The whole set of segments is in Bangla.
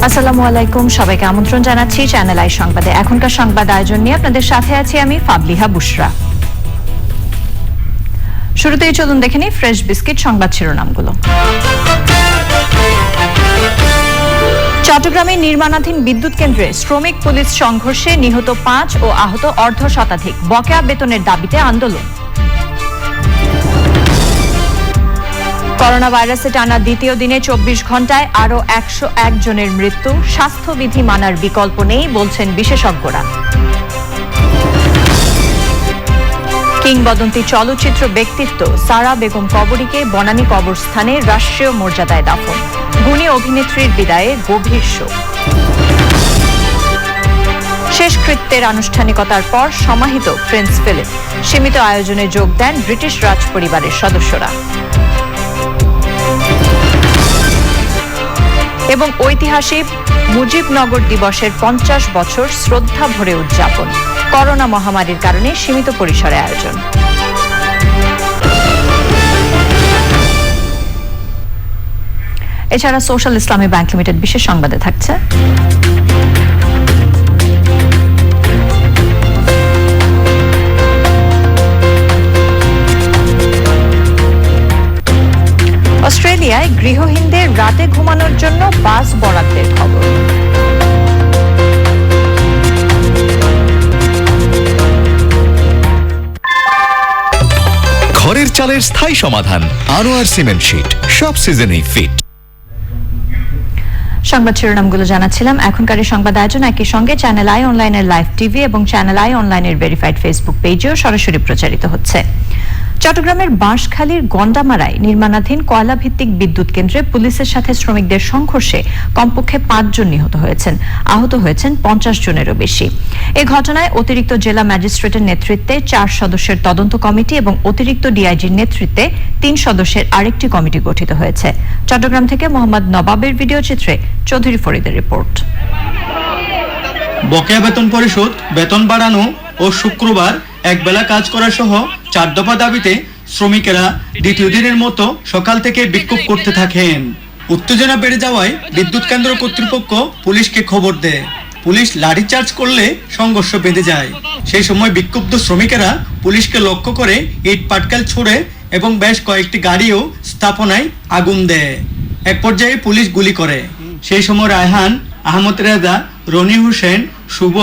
আসসালামু আলাইকুম, সবাইকে আমন্ত্রণ জানাচ্ছি চ্যানেল আই সংবাদে। এখনকার সংবাদ আয়োজন নিয়ে আপনাদের সাথে আছি আমি ফাবলিহা বুশরা। শুরুতেই চলুন দেখে নিই ফ্রেশ বিস্কিট সংবাদ শিরোনামগুলো। চট্টগ্রামে নির্মাণাধীন বিদ্যুৎ কেন্দ্রে শ্রমিক পুলিশ সংঘর্ষে নিহত 5 ও আহত অর্ধ শতাধিক, বকেয়া বেতনের দাবিতে আন্দোলন। করোনা ভাইরাসে টানা দ্বিতীয় দিনে 24 ঘন্টায় আরো 101 জনের মৃত্যু, স্বাস্থ্যবিধি মানার বিকল্প নেই বলছেন বিশেষজ্ঞরা। কিংবদন্তি চলচ্চিত্র ব্যক্তিত্ব সারা বেগম কবরীকে বনানী কবরস্থানে রাষ্ট্রীয় মর্যাদায় দাফন, গুণী অভিনেত্রীর বিদায়ে গভীর শোক। শেষকৃত্যের আনুষ্ঠানিকতার পর সমাহিত প্রিন্স ফিলিপ, সীমিত আয়োজনে যোগ দেন ব্রিটিশ রাজ পরিবারের সদস্যরা। এবং ঐতিহাসিক মুজিবনগর দিবসের 50 বছর শ্রদ্ধা ভরে উদযাপন, করোনা মহামারীর কারণে সীমিত পরিসরে আয়োজন। এছাড়া সোশ্যাল ইসলামী ব্যাংক লিমিটেড বিশেষ সংবাদে থাকছে অস্ট্রেলিয়ায় গৃহহীনদের রাতে ঘুমানোর জন্য বাস বরাদ্দের খবর। ঘরের চালের স্থায়ী সমাধান আনোয়ার সিমেন্ট শীট, সব সিজনেই ফিট। সংবাদ শিরোনামগুলো জানাচ্ছিলাম। এখনকার এই সংবাদ আয়োজন একই সঙ্গে চ্যানেল আই অনলাইনের লাইভ টিভি এবং চ্যানেল আই অনলাইনের ভেরিফাইড ফেসবুক পেজেও সরাসরি প্রচারিত হচ্ছে। চট্টগ্রামের বাঁশখালীর গন্ডামারায় নির্মাণাধীন কয়লা ভিত্তিক বিদ্যুৎ কেন্দ্রে পুলিশের সাথে শ্রমিকদের সংঘর্ষে কমপক্ষে 5 জন নিহত হয়েছেন, আহত হয়েছেন 50 জনেরও বেশি। এ ঘটনায় অতিরিক্ত জেলা ম্যাজিস্ট্রেটের নেতৃত্বে 4 সদস্যের তদন্ত কমিটি এবং অতিরিক্ত ডিআইজির নেতৃত্বে 3 সদস্যের আরেকটি কমিটি গঠিত হয়েছে। চট্টগ্রাম থেকে মোহাম্মদ নবাবের ভিডিও চিত্রে চৌধুরী ফরিদের রিপোর্ট। বকেয়া বেতন পরিশোধ, বেতন বাড়ানো ও শুক্রবার একবেলা কাজ করা সহ 4 দফা দাবিতে শ্রমিকেরা দ্বিতীয় দিনের মতো সকাল থেকে বিক্ষোভ করতে থাকেন। উত্তেজনা বেড়ে যাওয়ায় বিদ্যুৎ কেন্দ্র কর্তৃপক্ষ পুলিশকে খবর দেয়। পুলিশ লাঠিচার্জ করলে সংঘর্ষ বেঁধে যায়। সেই সময় বিক্ষুব্ধ শ্রমিকেরা পুলিশকে লক্ষ্য করে ইট পাটকেল ছুড়ে এবং বেশ কয়েকটি গাড়িও স্থাপনায় আগুন দেয়। এক পর্যায়ে পুলিশ গুলি করে। সেই সময় রায়হান, আহমদ রেজা, রনি হোসেন, শুভ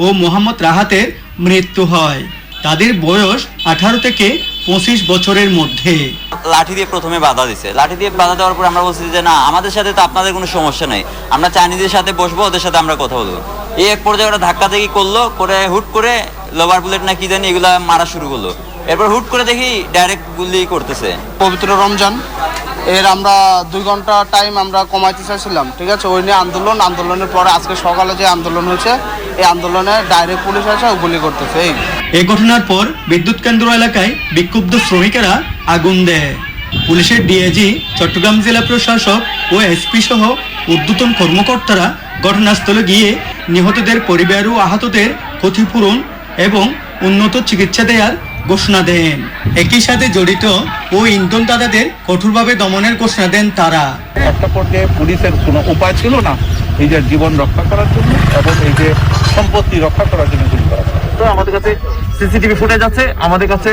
ও মোহাম্মদ রাহাতের মৃত্যু হয়। তাদের বয়স 18 থেকে 25 বছরের মধ্যে। লাঠি দিয়ে প্রথমে বাধা দিছে। লাঠি দিয়ে বাধা দেওয়ার পর আমরা বলছি যে না, আমাদের সাথে তো আপনাদের কোনো সমস্যা নেই, আমরা চাইনিজের সাথে বসবো, ওদের সাথে আমরা কথা বলবো। এই এক পর্যায়ে ওরা ধাক্কা দেখি করলো, করে হুট করে লোভার বুলেট না কি জানি এগুলা মারা শুরু করলো। এরপর হুট করে দেখি ডাইরেক্ট গুলি করতেছে। পবিত্র রমজান এর আমরা 2 ঘন্টা টাইম আমরা কমাইতে চাইছিলাম, ঠিক আছে। ওই নিয়ে আন্দোলনের পরে আজকে সকালে যে আন্দোলন হয়েছে, এই আন্দোলনে ডাইরেক্ট পুলিশ এসে গুলি করতেছে। এই ঘটনার পর বিদ্যুৎ কেন্দ্র এলাকায় বিক্ষুব্ধ শ্রমিকেরা আগুন দেয়। পুলিশের ডিআইজি, চট্টগ্রাম জেলা প্রশাসক ও এসপি সহ ঊর্ধ্বতন কর্মকর্তারা ঘটনাস্থলে গিয়ে নিহতদের পরিবার ও আহতদের ক্ষতিপূরণ এবং উন্নত চিকিৎসা দেওয়ার ঘোষণা দেন। একই সাথে জড়িত ও ইন্ধন দাতাদের কঠোরভাবে দমনের ঘোষণা দেন তারা। একটা পর্যায়ে পুলিশের কোনো উপায় ছিল না এই যে জীবন রক্ষা করার জন্য এবং এই যে সম্পত্তি রক্ষা করার জন্য গুলি করা। তো আমাদের কাছে সিসিটিভি ফুটেজ আছে, আমাদের কাছে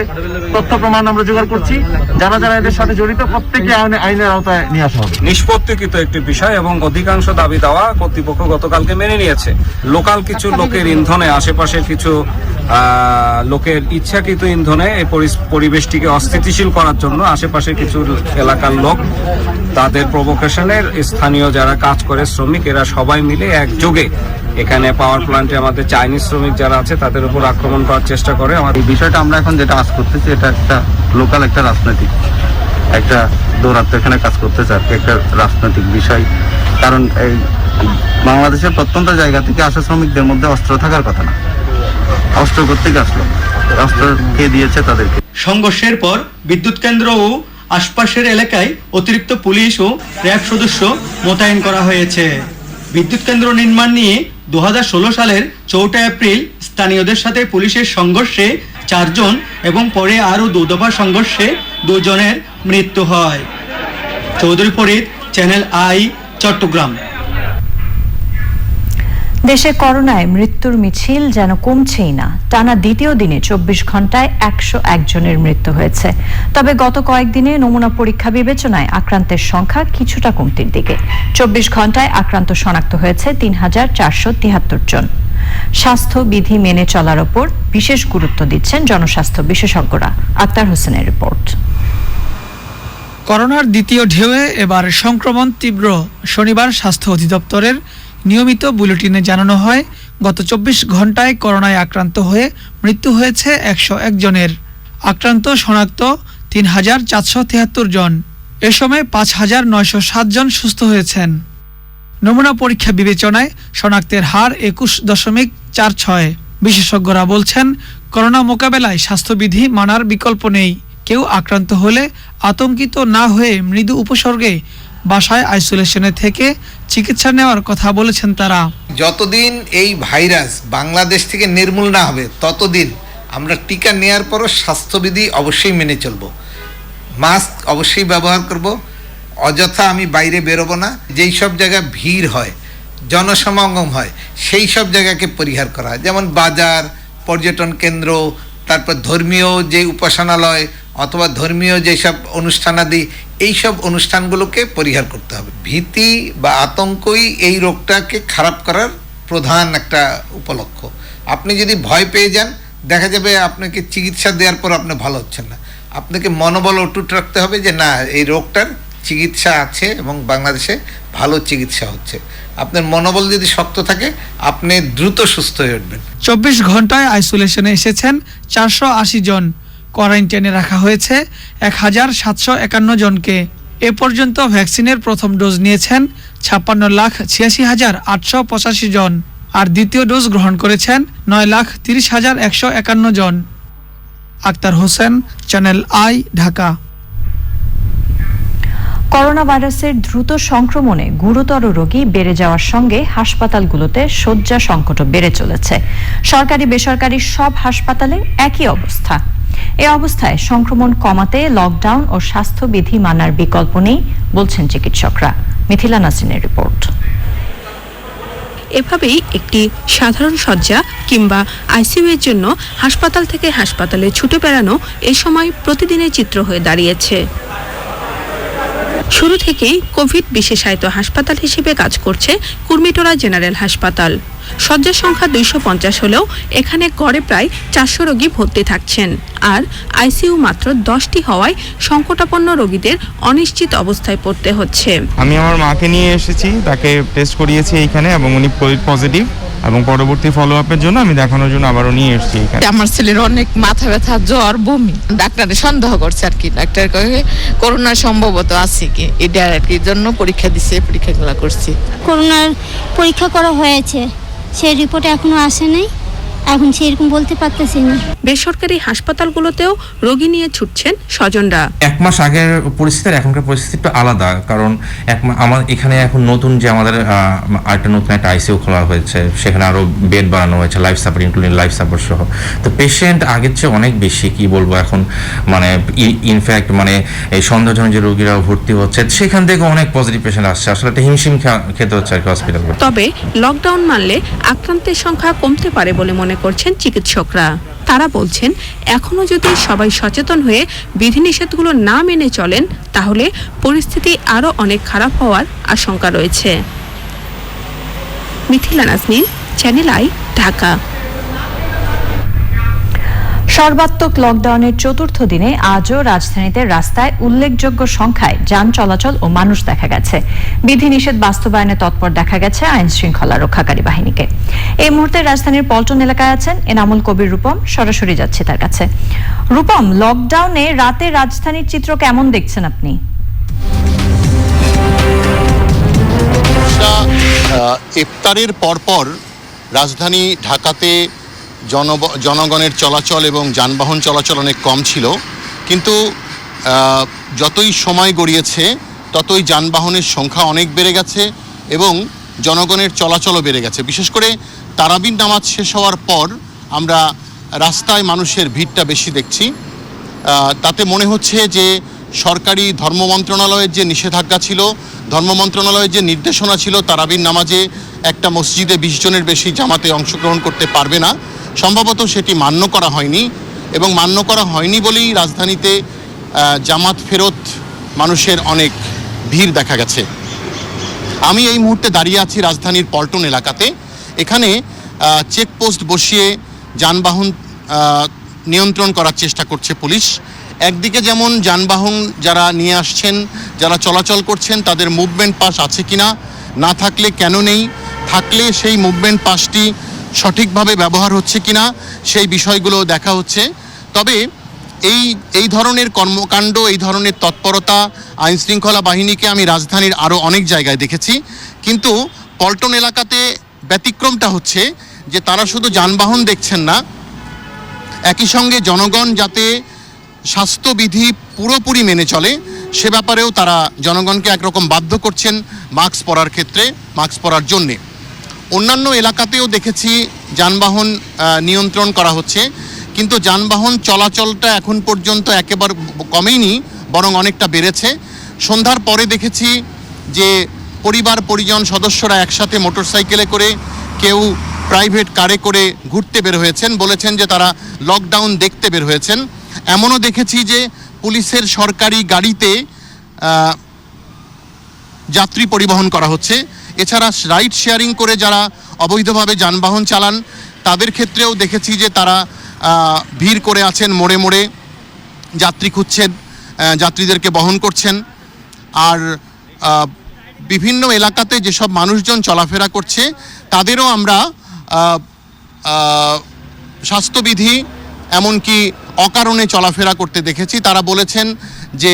তথ্য প্রমাণ আমরা জোগাড় করছি। যারা যারা এদের সাথে জড়িত প্রত্যেককে আইনের আওতায় নিয়ে আসা হবে। নিষ্পত্তিকৃত একটি বিষয় এবং অধিকাংশ দাবি দেওয়া কর্তৃপক্ষ গতকালকে মেনে নিয়েছে। লোকাল কিছু লোকের ইন্ধনে, আশেপাশের কিছু লোকের ইচ্ছাকৃত ইন্ধনে এই পরিবেশটিকে অস্থিতিশীল করার জন্য আশেপাশের কিছু এলাকার লোক তাদের প্রভোকেশনের স্থানীয় যারা কাজ করে শ্রমিক, এরা সবাই মিলে একযোগে এখানে পাওয়ার প্ল্যান্টে আমাদের চাইনিজ শ্রমিক যারা আছে তাদের উপর আক্রমণ করার চেষ্টা করে। আমাদের এই বিষয়টা আমরা এখন যেটা আজ করতেছি, এটা একটা লোকাল একটা রাজনৈতিক একটা দৌরাত্ম এখানে কাজ করতেছে আর কি, একটা রাজনৈতিক বিষয়। কারণ এই বাংলাদেশের প্রত্যন্ত জায়গা থেকে আসা শ্রমিকদের মধ্যে অস্ত্র থাকার কথা না, অস্ত্র করতে আসলো, অস্ত্র কে দিয়েছে তাদেরকে। সংঘর্ষের পর বিদ্যুৎ কেন্দ্র ও আশপাশের এলাকায় অতিরিক্ত পুলিশ ও র্যাব সদস্য মোতায়েন করা হয়েছে। বিদ্যুৎ কেন্দ্র নির্মাণ নিয়ে 2016 সালের 4 এপ্রিল স্থানীয়দের সাথে পুলিশের সংঘর্ষে 4 জন এবং পরে আরও 2 দফা সংঘর্ষে 2 জনের মৃত্যু হয়। Chowdhury Farid, channel I, Chattogram. দেশে করোনায় মৃত্যুর মিছিল যেন কমছেই না। টানা দ্বিতীয় দিনে 24 ঘন্টায় 101 জনের মৃত্যু হয়েছে। তবে গত কয়েকদিনে নমুনা পরীক্ষা বিবেচনায় আক্রান্তের সংখ্যা কিছুটা কমতির দিকে। 24 ঘন্টায় আক্রান্ত শনাক্ত হয়েছে 3473 জন। স্বাস্থ্য বিধি মেনে চলার ওপর বিশেষ গুরুত্ব দিচ্ছেন জনস্বাস্থ্য বিশেষজ্ঞরা। আক্তার হোসেনের রিপোর্ট। করোনার দ্বিতীয় ঢেউয়ে এবার সংক্রমণ তীব্র। শনিবার স্বাস্থ্য অধিদপ্তরের নিয়মিত বুলেটিনে জানানো হয়, গত 24 ঘন্টায় করোনায় আক্রান্ত হয়ে মৃত্যু হয়েছে 101 জনের। আক্রান্ত শনাক্ত 3473 জন। এ সময় 5907 জন সুস্থ হয়েছেন। নমুনা পরীক্ষা বিবেচনায় শনাক্তের হার 21.46। বিশেষজ্ঞরা বলছেন, করোনা মোকাবেলায় স্বাস্থ্যবিধি মানার বিকল্প নেই। কেউ আক্রান্ত হলে আতঙ্কিত না হয়ে মৃদু উপসর্গে বাসায় আইসোলেশনে থেকে চিকিৎসা নেওয়ার কথা বলেছেন তারা। যতদিন এই ভাইরাস বাংলাদেশ থেকে নির্মূল না হবে ততদিন আমরা টিকা নেওয়ার পরও স্বাস্থ্যবিধি অবশ্যই মেনে চলব। মাস্ক অবশ্যই ব্যবহার করব। অযথা আমি বাইরে বেরোবো না। যেই সব জায়গায় ভিড় হয়, জনসমাগম হয়, সেই সব জায়গাকে পরিহার করা, যেমন বাজার, পর্যটন কেন্দ্র, তারপর ধর্মীয় যে উপাসনালয় অথবা ধর্মীয় যেসব অনুষ্ঠানাদি, এই সব অনুষ্ঠানগুলোকে পরিহার করতে হবে। ভীতি বা আতঙ্কই এই রোগটাকে খারাপ করার প্রধান একটা উপলক্ষ। আপনি যদি ভয় পেয়ে যান, দেখা যাবে আপনাকে চিকিৎসা দেওয়ার পর আপনি ভালো হচ্ছেন না। আপনাকে মনোবল অটুট রাখতে হবে যে না, এই রোগটার চিকিৎসা আছে এবং বাংলাদেশে ভালো চিকিৎসা হচ্ছে। আপনার মনোবল যদি শক্ত থাকে, আপনি দ্রুত সুস্থ হয়ে উঠবেন। 24 ঘন্টায় আইসোলেশনে এসেছেন 480 জন। কোয়ারেন্টাইনে রাখা হয়েছে 1751 জনকে। এ পর্যন্ত ভ্যাকসিনের প্রথম ডোজ নিয়েছেন 56,86,885 জন, আর দ্বিতীয় ডোজ গ্রহণ করেছেন 9,30,151 জন। Aktar Hossain, channel I, Dhaka. Corona ভাইরাসের দ্রুত সংক্রমণে গুরুতর রোগী বেড়ে যাওয়ার সঙ্গে হাসপাতালগুলোতে শয্যা সংকটও বেড়ে চলেছে। সরকারি বেসরকারি সব হাসপাতালে একই অবস্থা। এ অবস্থায় সংক্রমণ কমাতে লকডাউন ও স্বাস্থ্যবিধি মানার বিকল্প নেই বলছেন চিকিৎসকরা। মিথিলা নাসরিনের রিপোর্ট। এভাবেই একটি সাধারণ শয্যা কিংবা আইসিইউ এর জন্য হাসপাতাল থেকে হাসপাতালে ছুটে বেড়ানো এ সময় প্রতিদিনের চিত্র হয়ে দাঁড়িয়েছে। শুরু থেকেই কোভিড বিশেষায়িত হাসপাতাল হিসেবে কাজ করছে কুর্মিটোলা জেনারেল হাসপাতাল। শয্যার সংখ্যা 250 হলেও এখানে গড়ে প্রায় 400 রোগী ভর্তি থাকছেন, আর আইসিইউ মাত্র 10টি হওয়ায় সংকটাপন্ন রোগীদের অনিশ্চিত অবস্থায় পড়তে হচ্ছে। আমি আমার মাকে নিয়ে এসেছি, তাকে টেস্ট করিয়েছি এখানে এবং উনি কোভিড পজিটিভ, এবং পরবর্তী ফলো আপের জন্য আমি দেখানোর জন্য আবারও নিয়ে এসেছি এখানে। আমার ছেলের অনেক মাথা ব্যথা, জ্বর, বমি। ডাক্তারে সন্দেহ করছে আর কি, ডাক্তার কয়ে করোনা সম্ভবত আছে কি, এটা আর কি জন্য পরীক্ষা দিছে, পরীক্ষাগুলো করছি। করোনার পরীক্ষা করা হয়েছে, সেই রিপোর্ট এখনো আসে নাই, এখন সেরকম বলতে পারতেছি না। বেসরকারি হাসপাতালগুলোতেও রোগী নিয়ে ছুটছেন স্বজনরা। এক মাস আগের পরিস্থিতি আর এখনকার পরিস্থিতি একটু আলাদা, কারণ আমার এখানে এখন নতুন যে আমাদের নতুন একটা আইসিইউ খোলা হয়েছে, সেখানে আরো বেড বাড়ানো হয়েছে, life support including life support সহ। তো পেশেন্ট আগের চেয়ে অনেক বেশি, কি বলবো এখন, মানে ইনফ্যাক্ট মানে এই সন্দেহজনক যে রোগীরা ভর্তি হচ্ছে, সেখান থেকে অনেক পজিটিভ পেশেন্ট আসছে। আসলে একটা হিমশিম খেতে হচ্ছে আর কি হসপিটাল। তবে লকডাউন মানলে আক্রান্তের সংখ্যা কমতে পারে বলে মনে করছেন চিকিৎসকরা। তারা বলছেন, এখনো যদি সবাই সচেতন হয়ে বিধিনিষেধগুলো না মেনে চলেন, তাহলে পরিস্থিতি আরো অনেক খারাপ হওয়ার আশঙ্কা রয়েছে। Mithila Nasrin, channel I, Dhaka. সর্বাত্মক লকডাউনের চতুর্থ দিনে আজও রাজধানীতে রাস্তায় উল্লেখযোগ্য সংখ্যায় যান চলাচল ও মানুষ দেখা গেছে। বিধিনিষেধ বাস্তবায়নে তৎপর দেখা গেছে আইন শৃঙ্খলা রক্ষাকারী বাহিনীকে। এই মুহূর্তে রাজধানীর পল্টন এলাকায় আছেন এনামুল কবির রূপম, সরাসরি যাচ্ছে তার কাছে। রূপম, লকডাউনে রাতে রাজধানীর চিত্র কেমন দেখছেন আপনি? ইফতারের পরপর রাজধানী ঢাকাতে জনগণের চলাচল এবং যানবাহন চলাচল অনেক কম ছিল, কিন্তু যতই সময় গড়িয়েছে ততই যানবাহনের সংখ্যা অনেক বেড়ে গেছে এবং জনগণের চলাচলও বেড়ে গেছে। বিশেষ করে তারাবির নামাজ শেষ হওয়ার পর আমরা রাস্তায় মানুষের ভিড়টা বেশি দেখছি। তাতে মনে হচ্ছে যে সরকারি ধর্ম মন্ত্রণালয়ের যে নিষেধাজ্ঞা ছিল, ধর্ম মন্ত্রণালয়ের যে নির্দেশনা ছিল তারাবির নামাজে একটা মসজিদে 20 জনের বেশি জামাতে অংশগ্রহণ করতে পারবে না, সম্ভবত সেটি মান্য করা হয়নি এবং মান্য করা হয়নি বলেই রাজধানীতে জামাত ফেরত মানুষের অনেক ভিড় দেখা গেছে। আমি এই মুহূর্তে দাঁড়িয়ে আছি রাজধানীর পল্টন এলাকাতে। এখানে চেকপোস্ট বসিয়ে যানবাহন নিয়ন্ত্রণ করার চেষ্টা করছে পুলিশ। একদিকে যেমন যানবাহন যারা নিয়ে আসছেন, যারা চলাচল করছেন তাদের মুভমেন্ট পাস আছে কিনা, না থাকলে কেন নেই, থাকলে সেই মুভমেন্ট পাসটি সঠিকভাবে ব্যবহার হচ্ছে কিনা সেই বিষয়গুলো দেখা হচ্ছে। তবে এই ধরনের কর্মকাণ্ড, এই ধরনের তৎপরতা আইনশৃঙ্খলা বাহিনীকে আমি রাজধানীর আরও অনেক জায়গায় দেখেছি, কিন্তু পল্টন এলাকাতে ব্যতিক্রমটা হচ্ছে যে তারা শুধু যানবাহন দেখছেন না, একই সঙ্গে জনগণ যাতে স্বাস্থ্যবিধি পুরোপুরি মেনে চলে সে ব্যাপারেও তারা জনগণকে একরকম বাধ্য করছেন মাস্ক পরার ক্ষেত্রে, মাস্ক পরার জন্যে। অন্যান্য এলাকাতেও দেখেছি যানবাহন নিয়ন্ত্রণ করা হচ্ছে, কিন্তু যানবাহন চলাচলটা এখন পর্যন্ত একেবারে কমেনি, বরং অনেকটা বেড়েছে। সন্ধ্যার পরে দেখেছি যে পরিবার পরিজন সদস্যরা একসাথে মোটরসাইকেলে করে, কেউ প্রাইভেট কারে করে ঘুরতে বের হয়েছেন, বলেছেন যে তারা লকডাউন দেখতে বের হয়েছেন। এমনও দেখেছি যে পুলিশের সরকারি গাড়িতে যাত্রী পরিবহন করা হচ্ছে। এছাড়া রাইড শেয়ারিং করে যারা অবৈধভাবে যানবাহন চালান তাদের ক্ষেত্রেও দেখেছি যে তারা ভিড় করে আছেন, মোড়ে মোড়ে যাত্রী খুঁজছেন, যাত্রীদেরকে বহন করছেন। আর বিভিন্ন এলাকাতে যেসব মানুষজন চলাফেরা করছে তাদেরও আমরা স্বাস্থ্যবিধি এমনকি অকারণে চলাফেরা করতে দেখেছি। তারা বলেছেন যে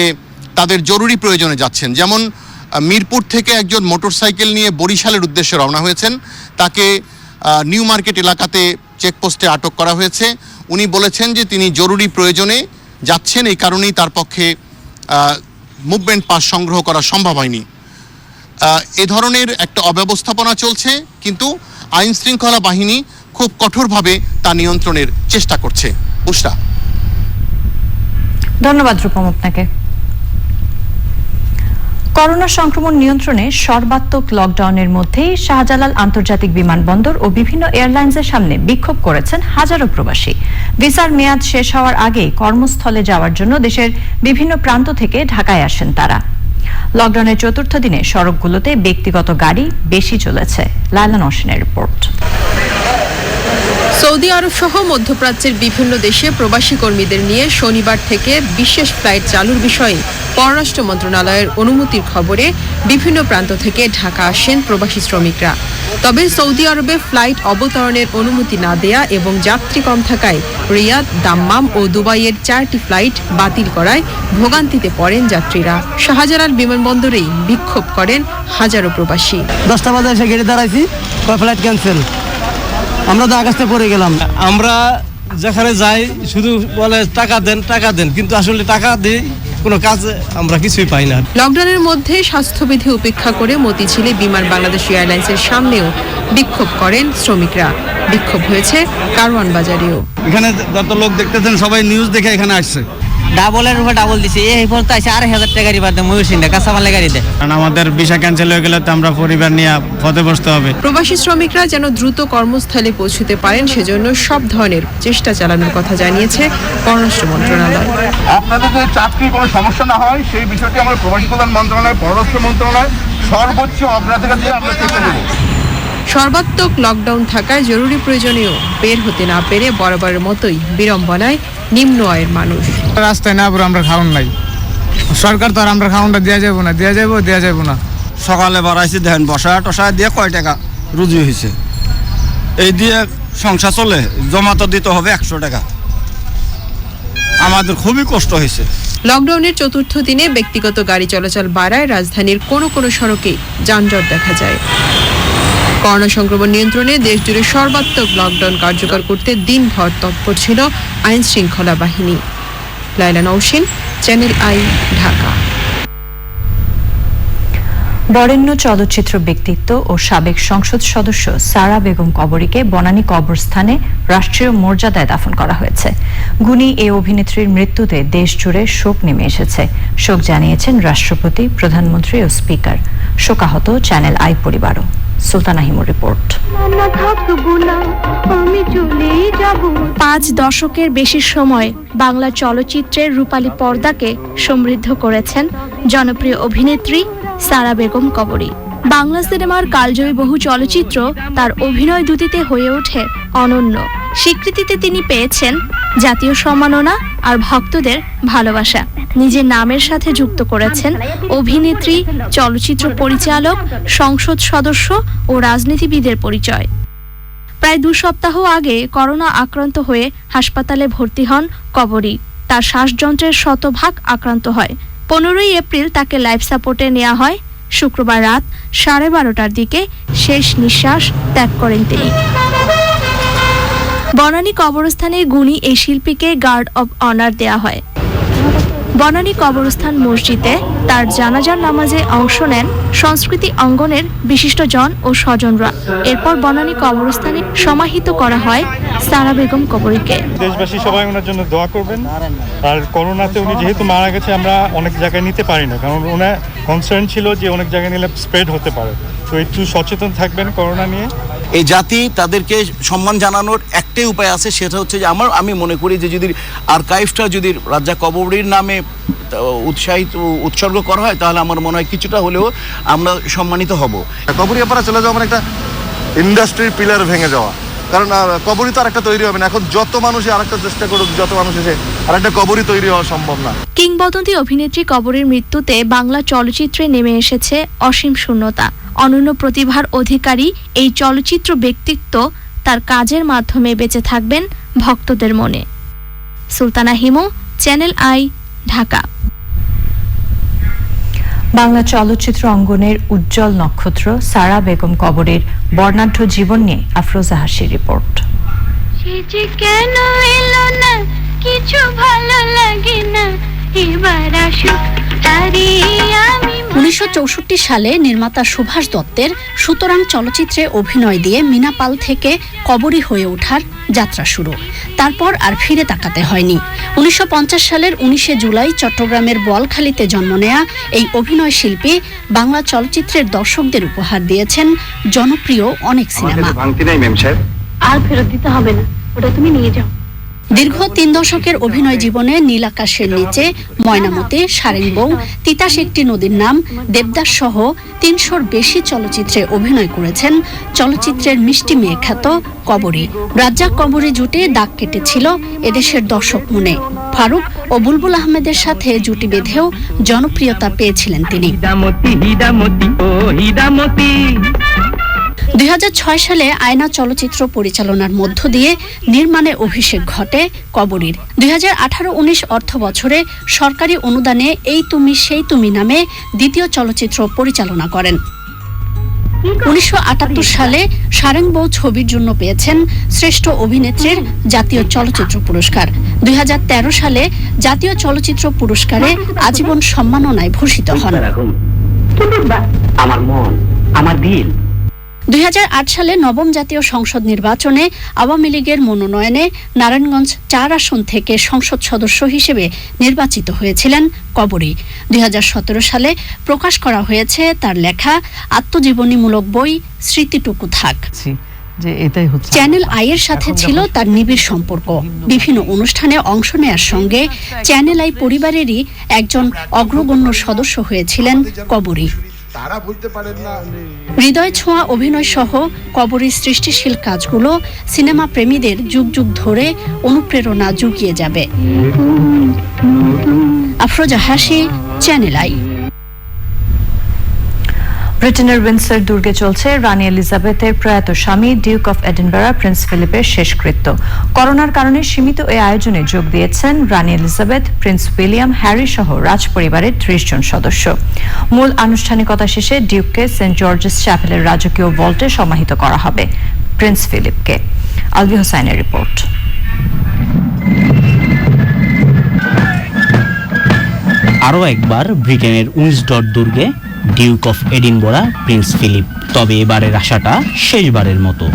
তাদের জরুরি প্রয়োজনে যাচ্ছেন। যেমন মিরপুর থেকে একজন মোটরসাইকেল নিয়ে বরিশালের উদ্দেশ্যে রওনা হয়েছেন, তাকে নিউ মার্কেট এলাকাতে চেকপোস্টে আটক করা হয়েছে। উনি বলেছেন যে তিনি জরুরি প্রয়োজনে যাচ্ছেন, এই কারণেই তার পক্ষে মুভমেন্ট পাস সংগ্রহ করা সম্ভব হয়নি। এ ধরনের একটা অব্যবস্থাপনা চলছে, কিন্তু আইন শৃঙ্খলা বাহিনী খুব কঠোরভাবে তা নিয়ন্ত্রণের চেষ্টা করছে। বুশরা, ধন্যবাদ রূপম আপনাকে। করোনা সংক্রমণ নিয়ন্ত্রণে সর্বাত্মক লকডাউনের মধ্যেই শাহজালাল আন্তর্জাতিক বিমানবন্দর ও বিভিন্ন এয়ারলাইন্সের সামনে বিক্ষোভ করেছেন হাজারো প্রবাসী। ভিসার মেয়াদ শেষ হওয়ার আগেই কর্মস্থলে যাওয়ার জন্য দেশের বিভিন্ন প্রান্ত থেকে ঢাকায় আসেন তারা। লকডাউনের চতুর্থ দিনে সড়কগুলোতে ব্যক্তিগত গাড়ি বেশি চলেছে। লায়লা নওশিনের রিপোর্ট। সৌদি আরব সহ মধ্যপ্রাচ্যের বিভিন্ন দেশে প্রবাসী কর্মীদের নিয়ে শনিবার থেকে বিশেষ ফ্লাইট চালুর বিষয়ে পররাষ্ট্র মন্ত্রণালয়ের অনুমতির খবরে বিভিন্ন প্রান্ত থেকে ঢাকা আসেন প্রবাসী শ্রমিকরা। তবে সৌদি আরবে ফ্লাইট অবতরণের অনুমতি না দেয়া এবং যাত্রী কম থাকায় রিয়াদ, দাম্মাম ও দুবাইয়ের 4টি ফ্লাইট বাতিল করায় ভোগান্তিতে পড়েন যাত্রীরা। শাহজালাল বিমানবন্দরেই বিক্ষোভ করেন হাজারো প্রবাসী। 10টা বাজে এসে গেটে দাঁড়াইছি, ফ্লাইট ক্যান্সেল। আমরা তো আকাশে পড়ে গেলাম। আমরা যেখানে যাই শুধু বলে টাকা দেন, কিন্তু আসলে টাকা দিই কোনো কাজ আমরা কিছুই পাই না। লকডাউনের মধ্যে স্বাস্থ্যবিধি উপেক্ষা করে মতিঝিলে বিমান বাংলাদেশ এয়ারলাইন্সের সামনেও বিক্ষোভ করেন শ্রমিকরা। বিক্ষোভ হয়েছে কারওয়ান বাজারেও। এখানে যত লোক দেখতেছেন সবাই নিউজ দেখে এখানে আসছে। ডাবলের উপর ডাবল দিছে, এই পর্যন্ত আসে 8,000 টাকা গাড়ি বাদে ময়ূরসিংহ কাঁচামালের গাড়ি দেয়। কারণ আমাদের ভিসা ক্যান্সেল হয়ে গেলে তো আমরা পরিবার নিয়ে পথে বসতে হবে। প্রবাসী শ্রমিকরা যেন দ্রুত কর্মস্থলে পৌঁছতে পারেন সেজন্য সব ধরনের চেষ্টা চালানোর কথা জানিয়েছে পররাষ্ট্র মন্ত্রণালয়। আপনাদের যদি চাকরির কোনো সমস্যা না হয় সেই বিষয়টি আমরা প্রবাসী কল্যাণ মন্ত্রণালয়, পররাষ্ট্র মন্ত্রণালয় সর্বোচ্চ অগ্রাধিকার দিয়ে আমরা চেষ্টা করব। সর্বাত্মক লকডাউন থাকায় জরুরি প্রয়োজনেও বের হতে না পেরে বরাবরের মতোই বিড়ম্বনায় নিম্ন আয়ের মানুষ। রাস্তায় না পুরো আমরা খাওয়ান নাই, সরকার তো আর আমরা খাওয়ানটা দেওয়া যাবো না। সকালে বাড়াইছি দেখেন বসা টসা দিয়ে কয় টাকা রুজি হয়েছে, এই দিয়ে সংসার চলে, জমা তো দিতে হবে 100 টাকা। আমাদের খুবই কষ্ট হয়েছে। লকডাউনের চতুর্থ দিনে ব্যক্তিগত গাড়ি চলাচল বাড়ায় রাজধানীর কোনো সড়কে যানজট দেখা যায়। করোনা সংক্রমণ নিয়ন্ত্রণে দেশজুড়ে সর্বাত্মক লকডাউন কার্যকর করতে দিনভর তৎপর ছিল আইন শৃঙ্খলা বাহিনী। Laila Nowshin, channel I, Dhaka. বরেণ্য চলচ্চিত্র ব্যক্তিত্ব ও সাবেক সংসদ সদস্য সারা বেগম কবরীকে বনানী কবরস্থানে রাষ্ট্রীয় মর্যাদায় দাফন করা হয়েছে। গুণী এই অভিনেত্রীর মৃত্যুতে দেশ জুড়ে শোক নেমে এসেছে। শোক জানিয়েছেন রাষ্ট্রপতি, প্রধানমন্ত্রী ও স্পিকার। শোকাহত চ্যানেল আই পরিবারও। সুলতানা হিমুর রিপোর্ট। 5 দশকের বেশি সময় বাংলা চলচ্চিত্রের রূপালী পর্দাকে সমৃদ্ধ করেছেন জনপ্রিয় অভিনেত্রী সারা বেগম কবরী। বাংলা সিনেমার কালজয়ী বহু চলচ্চিত্র তার অভিনয় দুটিতে হয়ে ওঠে অনন্য। স্বীকৃতিতে তিনি পেয়েছেন জাতীয় সম্মাননা আর ভক্তদের ভালোবাসা। নিজের নামের সাথে যুক্ত করেছেন অভিনেত্রী, চলচ্চিত্র পরিচালক, সংসদ সদস্য ও রাজনীতিবিদের পরিচয়। প্রায় 2 সপ্তাহ আগে করোনা আক্রান্ত হয়ে হাসপাতালে ভর্তি হন কবরী। তার শ্বাসযন্ত্রের শতভাগ আক্রান্ত হয়। 15ই এপ্রিল তাকে লাইফ সাপোর্টে নেওয়া হয়। শুক্রবার রাত 12:30টার দিকে শেষ নিঃশ্বাস ত্যাগ করেন তিনি। বনানী কবরস্থানে গুণী এই শিল্পীকে গার্ড অব অনার দেয়া হয়। বনানী কবরস্থান মসজিদে তার জানাজার নামাজে অংশ নেন সংস্কৃতি অঙ্গনের বিশিষ্টজন ও স্বজনরা। এরপর বনানী কবরস্থানে সমাহিত করা হয় সারা বেগম কবরীকে। দেশবাসী সবাই ওনার জন্য দোয়া করবেন। আর করোনাতে উনি যেহেতু মারা গেছে, আমরা অনেক জায়গায় নিতে পারি না, কারণ ওনার কনসার্ন ছিল যে অনেক জায়গায় নিলে স্প্রেড হতে পারে। তো একটু সচেতন থাকবেন করোনা নিয়ে। এই জাতি তাদেরকে সম্মান জানানোর একটাই উপায় আছে, সেটা হচ্ছে যে আমি মনে করি যে যদি আর্কাইভটা যদি রাজা কবরীর নামে উৎসর্গ করা হয়, তাহলে আমার মনে হয় কিছুটা হলেও আমরা সম্মানিত হব। কবরীপাড়া চলে যাওয়া মানে একটা ইন্ডাস্ট্রির পিলার ভেঙে যাওয়া, কারণ কবরী তো আরেকটা তৈরি হবে না। এখন যত মানুষই আরেকটা চেষ্টা করুক, যত মানুষ এসে আরেকটা কবরী তৈরি হওয়া সম্ভব না। কিংবদন্তি অভিনেত্রী কবরীর মৃত্যুতে বাংলা চলচ্চিত্রে নেমে এসেছে অসীম শূন্যতা। অনন্য প্রতিভার অধিকারী এই চলচ্চিত্র ব্যক্তিত্ব তার কাজের মাধ্যমে বেঁচে থাকবেন ভক্তদের মনে। Sultana Himu, channel I, Dhaka. বাংলা চলচ্চিত্র অঙ্গনের উজ্জ্বল নক্ষত্র সারা বেগম কবরীর বর্ণাঢ্য জীবন নিয়ে আফরোজা হাসির রিপোর্ট। কেন এলো না, কিছু ভালো লাগে না, এবার আসুক তারি আমি। 1964 সালে নির্মাতা সুভাষ দত্তের সুতরাং চলচ্চিত্রে অভিনয় দিয়ে মিনা পাল থেকে কবরী হয়ে ওঠার যাত্রা শুরু। তারপর আর ফিরে তাকাতে হয়নি। 1950 সালের 19শে জুলাই চট্টগ্রামের বোয়ালখালীতে জন্ম নেয়া এই অভিনয় শিল্পী বাংলা চলচ্চিত্রের দর্শকদের উপহার দিয়েছেন জনপ্রিয় অনেক সিনেমা। আর ফেরত দিতে হবে না, ওটা তুমি নিয়ে যাও। দীর্ঘ 3 দশকের অভিনয় জীবনে নীল আকাশের নিচে, ময়নামতি, সারেংবউ, তিতাস একটি নদীর নাম, দেবদাস সহ 300-র বেশি চলচ্চিত্রে অভিনয় করেছেন চলচ্চিত্রের মিষ্টি মেয়ে খ্যাত কবরী। রাজ্জাক কবরী জুটে দাগ কেটেছিল এদেশের দর্শক মনে। ফারুক ও বুলবুল আহমেদের সাথে জুটি বেঁধেও জনপ্রিয়তা পেয়েছিলেন তিনি। 2006 সালে আয়না চলচ্চিত্র পরিচালনার মধ্য দিয়ে নির্মাণে অভিষেক ঘটে কবরীর। 2018-19 অর্থ বছরে সরকারি অনুদানে এই তুমি সেই তুমি নামে দ্বিতীয় চলচ্চিত্র পরিচালনা করেন। 1978 সালে সারেংবউ ছবির জন্য পেয়েছেন শ্রেষ্ঠ অভিনেত্রীর জাতীয় চলচ্চিত্র পুরস্কার। 2013 সালে জাতীয় চলচ্চিত্র পুরস্কারে আজীবন সম্মাননায় ভূষিত হন। আমার মন, আমার দিল। 2008 সালে নবম জাতীয় সংসদ নির্বাচনে আওয়ামী লীগের মনোনয়নে নারায়ণগঞ্জ 4 আসন থেকে সংসদ সদস্য হিসেবে নির্বাচিত হয়েছিলেন কবরী। 2017 সালে প্রকাশ করা হয়েছে তার লেখা আত্মজীবনীমূলক বই স্মৃতিটুকু থাক। চ্যানেল আই এর সাথে ছিল তার নিবিড় সম্পর্ক। বিভিন্ন অনুষ্ঠানে অংশ নেয়ার সঙ্গে চ্যানেল আই পরিবারেরই একজন অগ্রগণ্য সদস্য হয়েছিলেন কবরী। হৃদয় ছোঁয়া অভিনয় সহ কবরীর সৃষ্টিশীল কাজগুলো সিনেমা প্রেমীদের যুগ যুগ ধরে অনুপ্রেরণা জুগিয়ে যাবে। আফরোজা হাসি, চ্যানেল আই। ব্রিটেনের উইন্ডসর দুর্গে চলছে রানী এলিজাবেথের প্রয়াত স্বামী ডিউক অফ এডিনবরা প্রিন্স ফিলিপের শেষকৃত্য। করোনার কারণে সীমিত এই আয়োজনে যোগ দিয়েছেন রানী এলিজাবেথ, প্রিন্স উইলিয়াম, হ্যারি সহ রাজপরিবারের 30 জন সদস্য। মূল আনুষ্ঠানিকতা শেষে ডিউককে সেন্ট জর্জেস চ্যাপেলের রাজকীয় ভল্টে সমাহিত করা হবে প্রিন্স ফিলিপকে। আলভি হোসাইনের রিপোর্ট। আরও একবার ব্রিটেনের উইন্ডসর দুর্গে Duke of Edinburgh Prince Philip. তবে এবারের আশাটা শেষবারের মতো।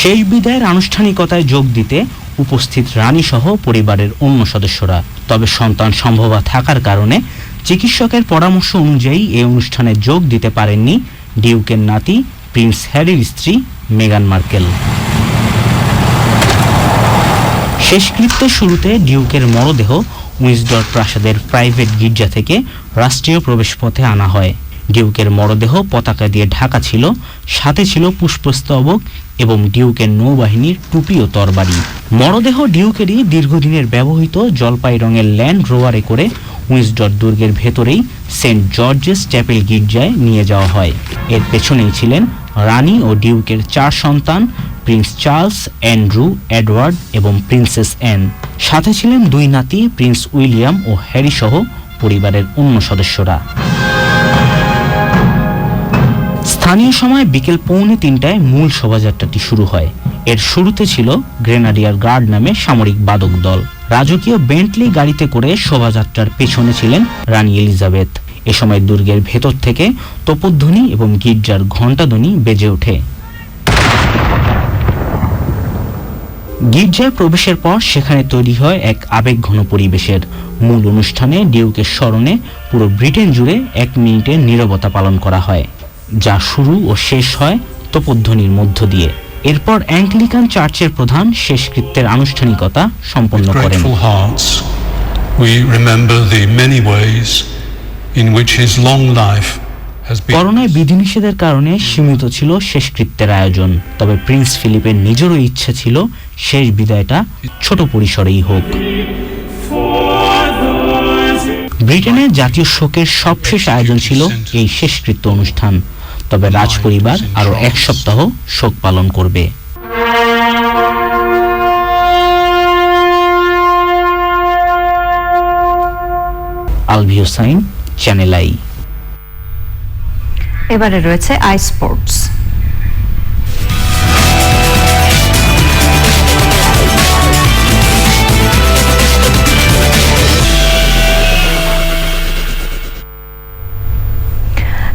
শেষ বিদায়ের আনুষ্ঠানিকতায় যোগ দিতে উপস্থিত রানী সহ পরিবারের অন্য সদস্যরা। তবে সন্তান সম্ভবা থাকার কারণে চিকিৎসকের পরামর্শ অনুযায়ী এই অনুষ্ঠানে যোগ দিতে পারেননি ডিউকের নাতি প্রিন্স হ্যারির স্ত্রী মেগান মার্কেল। শেষকৃত্যের শুরুতে ডিউকের মরদেহ উইন্ডসর প্রাসাদের প্রাইভেট গির্জা থেকে রাষ্ট্রীয় প্রবেশপথে আনা হয়। ডিউকের মরদেহ পতাকা দিয়ে ঢাকা ছিল, সাথে ছিল পুষ্পস্তবক এবং ডিউকের নৌবাহিনীর টুপি ও তরবারি। মরদেহ ডিউকেরই দীর্ঘদিনের ব্যবহৃত জলপাই রঙের ল্যান্ড রোভারে করে উইন্ডসর দুর্গের ভেতরেই সেন্ট জর্জেস চ্যাপেল গির্জায় নিয়ে যাওয়া হয়। এর পেছনেই ছিলেন রানী ও ডিউকের 4 সন্তান প্রিন্স চার্লস, অ্যান্ড্রু, এডওয়ার্ড এবং প্রিন্সেস অ্যান। সাথে ছিলেন 2 নাতি প্রিন্স উইলিয়াম ও হ্যারি সহ পরিবারের অন্য সদস্যরা। স্থানীয় সময় বিকেল 2:45টায় মূল শোভাযাত্রাটি শুরু হয়। এর শুরুতে ছিল গ্রেনাডিয়ার গার্ড নামে সামরিক বাদক দল। রাজকীয় বেন্টলি গাড়িতে করে শোভাযাত্রার পেছনে ছিলেন রানী এলিজাবেথ। এ সময় দুর্গের ভেতর থেকে তোপধ্বনি এবং গির্জার ঘণ্টাধ্বনি বেজে ওঠে। গির্জায় প্রবেশের পর সেখানে তৈরি হয় এক আবেগঘন পরিবেশের। মূল অনুষ্ঠানে ডিউকের স্মরণে পুরো ব্রিটেন জুড়ে 1 মিনিটের নীরবতা পালন করা হয়, যা শুরু ও শেষ হয় তোপধ্বনির মধ্য দিয়ে। এরপর অ্যাংলিকান চার্চের প্রধান শেষকৃত্যের আনুষ্ঠানিকতা সম্পন্ন করেন। করোনায় বিধিনিষেধের কারণে সীমিত ছিল শেষকৃত্যের আয়োজন। তবে প্রিন্স ফিলিপের নিজেরও ইচ্ছে ছিল শেষ বিদায়টা ছোট পরিসরেই হোক। ব্রিটেনের জাতীয় শোকের সবশেষ আয়োজন ছিল এই শেষকৃত্য অনুষ্ঠান। তবে রাজপরিবার আরো 1 সপ্তাহ শোক পালন করবে। Alvi Hossain, channel I. এবারে রয়েছে আই স্পোর্টস।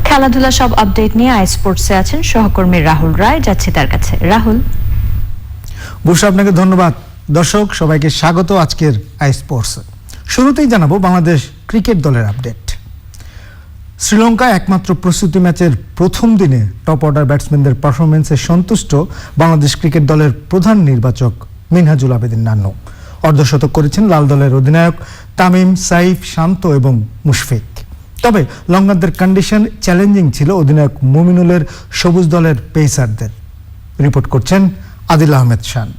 খেলাধুলা সব আপডেট নিয়ে আই স্পোর্টসে আছেন সহকর্মী রাহুল রায়। যাচ্ছি তার কাছে। রাহুল। বুশরা, আপনাকে ধন্যবাদ। দর্শক সবাইকে স্বাগত আজকের আই স্পোর্টসে। শুরুতেই জানাবো বাংলাদেশ ক্রিকেট দলের আপডেট। শ্রীলঙ্কায় একমাত্র প্রস্তুতি ম্যাচের প্রথম দিনে টপ অর্ডার ব্যাটসম্যানদের পারফরমেন্সে সন্তুষ্ট বাংলাদেশ ক্রিকেট দলের প্রধান নির্বাচক মিনহাজুল আবেদিন নান্নু। অর্ধশতক করেছেন লাল দলের অধিনায়ক তামিম, সাইফ, শান্ত এবং মুশফিক। তবে লঙ্কানদের কন্ডিশন চ্যালেঞ্জিং ছিল অধিনায়ক মুমিনুলের সবুজ দলের পেসারদের। রিপোর্ট করছেন আদিল আহমেদ শান।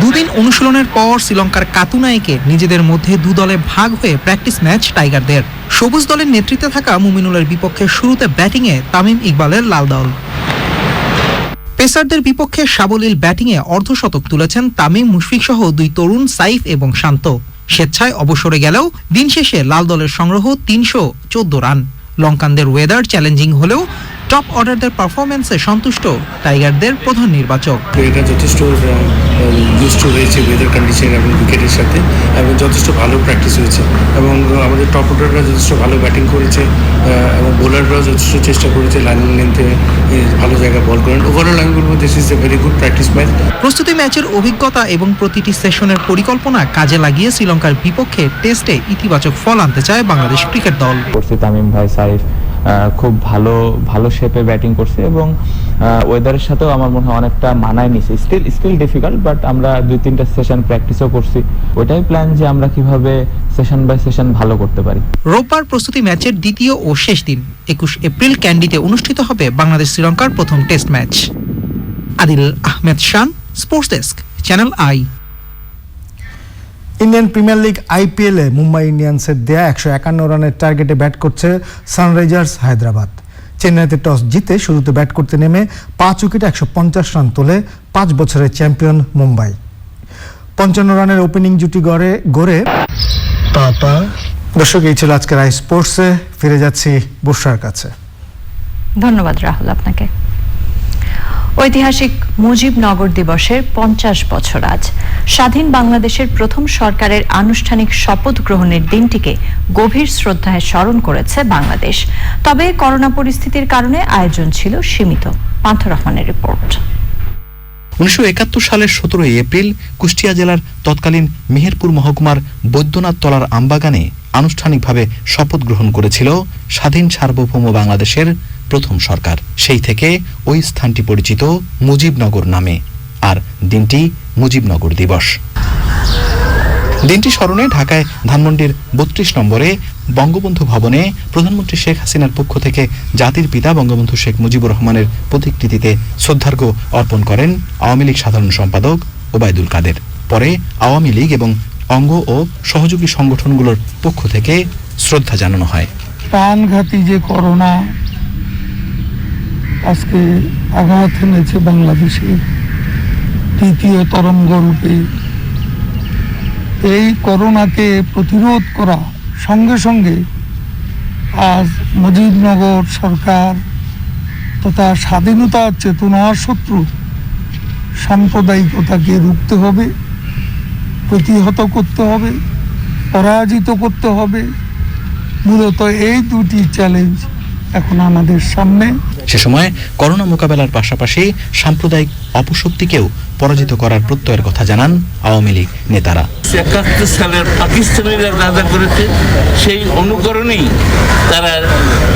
দুদিন অনুশীলনের পর শ্রীলঙ্কার কাতুনাইকে নিজেদের মধ্যে 2 দলে ভাগ হয়ে প্র্যাকটিস ম্যাচ টাইগারদের। সবুজ দলের নেতৃত্বে থাকা মুমিনুলের বিপক্ষে শুরুতে ব্যাটিংয়ে তামিম ইকবালের লাল দল। পেসারদের বিপক্ষে সাবলীল ব্যাটিংয়ে অর্ধশতক তুলেছেন তামিম, মুশফিক সহ 2 তরুণ সাইফ এবং শান্ত। স্বেচ্ছায় অবসরে গেলেও দিন শেষে লাল দলের সংগ্রহ 314 রান। লঙ্কানদের ওয়েদার চ্যালেঞ্জিং হলেও টপ অর্ডারদের পারফরমেন্সে সন্তুষ্ট টাইগারদের প্রধান নির্বাচক। এটা যথেষ্ট ইউজড হয়েছে ওয়েদার কন্ডিশন এবং উইকেটের সাথে, এবং যথেষ্ট ভালো প্র্যাকটিস হয়েছে, এবং আমাদের টপ অর্ডাররা যথেষ্ট ভালো ব্যাটিং করেছে এবং বোলাররাও যথেষ্ট চেষ্টা করেছে লাইন লেন্থে ভালো জায়গায় বল করেন। ওভারঅল আমি বলবো this is a very good practice match. প্রস্তুতি ম্যাচের অভিজ্ঞতা এবং প্রতিটি সেশনের পরিকল্পনা কাজে লাগিয়ে শ্রীলঙ্কার বিপক্ষে টেস্টে ইতিবাচক ফল আনতে চায় বাংলাদেশ ক্রিকেট দল। তামিম ভাই, সাইফ খুব ভালো শেপে ব্যাটিং করছে এবং ওয়েদারের সাথেও আমার মনে হয় অনেকটা মানায় নিছে। স্টিল ডিফিকাল্ট, বাট আমরা 2-3টা সেশন প্র্যাকটিসও করছি। ওইটাই প্ল্যান যে আমরা কিভাবে সেশন বাই সেশন ভালো করতে পারি। রোববার প্রস্তুতি ম্যাচের দ্বিতীয় ও শেষ দিন 21 এপ্রিল ক্যান্ডিতে অনুষ্ঠিত হবে বাংলাদেশ শ্রীলঙ্কার প্রথম test match. Adil Ahmed Shan, sports desk, channel I. Indian Premier League আইপিএলে মুম্বাই ইন্ডিয়ান্সের দেয়া 151 রানের টার্গেটে ব্যাট করছে সানরাইজার্স হায়দ্রাবাদ। চেন্নাইতে টস জিতে শুরুতে ব্যাট করতে নেমে 5 উইকেটে 150 রান তোলে 5 বছরের চ্যাম্পিয়ন মুম্বাই। 55 রানের ওপেনিং জুটি গড়ে দর্শক, এই ছিল আজকের আই স্পোর্টসে। ফিরে যাচ্ছি বুশরার কাছে। ধন্যবাদ রাহুল আপনাকে। ঐতিহাসিক মুজিবনগর দিবসের 50 বছর আজ। স্বাধীন বাংলাদেশের প্রথম সরকারের আনুষ্ঠানিক শপথ গ্রহণের দিনটিকে গভীর শ্রদ্ধায় স্মরণ করেছে বাংলাদেশ। তবে করোনা পরিস্থিতির কারণে আয়োজন ছিল সীমিত। পান্থ রহমানের রিপোর্ট। 1971 সালের 17 এপ্রিল কুষ্টিয়া জেলার তৎকালীন মেহেরপুর মহকুমার বৈদ্যনাথ তলার আমবাগানে আনুষ্ঠানিকভাবে শপথ গ্রহণ করেছিল স্বাধীন সার্বভৌম বাংলাদেশের প্রথম সরকার। সেই থেকে ওই স্থানটি পরিচিত মুজিবনগর নামে, আর দিনটি মুজিবনগর দিবস। দিনটি স্মরণে ঢাকায় ধানমন্ডির 32 নম্বরে বঙ্গবন্ধু ভবনে প্রধানমন্ত্রী শেখ হাসিনার পক্ষ থেকে জাতির পিতা বঙ্গবন্ধু শেখ মুজিবুর রহমানের প্রতিকৃতিতে শ্রদ্ধার্ঘ্য অর্পণ করেন আওয়ামী লীগ সাধারণ সম্পাদক ওবায়দুল কাদের। পরে আওয়ামী লীগ এবং অঙ্গ ও সহযোগী সংগঠনগুলোর পক্ষ থেকে শ্রদ্ধা জানানো হয়। প্রাণঘাতী যে করোনা আজকে আঘাত এনেছে বাংলাদেশের তৃতীয় তরঙ্গ রূপে, এই করোনাকে প্রতিরোধ করা সঙ্গে সঙ্গে আজ মুজিবনগর সরকার তথা স্বাধীনতার চেতনার শত্রু সাম্প্রদায়িকতাকে রুখতে হবে, প্রতিহত করতে হবে, পরাজিত করতে হবে। মূলত এই দুটি চ্যালেঞ্জ এখন আমাদের সামনে। সে সময় করোনা মোকাবেলার পাশাপাশি সাম্প্রদায়িক অপশক্তিকেও পরাজিত করার প্রত্যয়ের কথা জানান আওয়ামী লীগ নেতারা। 71 সালের পাকিস্তানিরা যা করেছে সেই অনুকরণেই তারা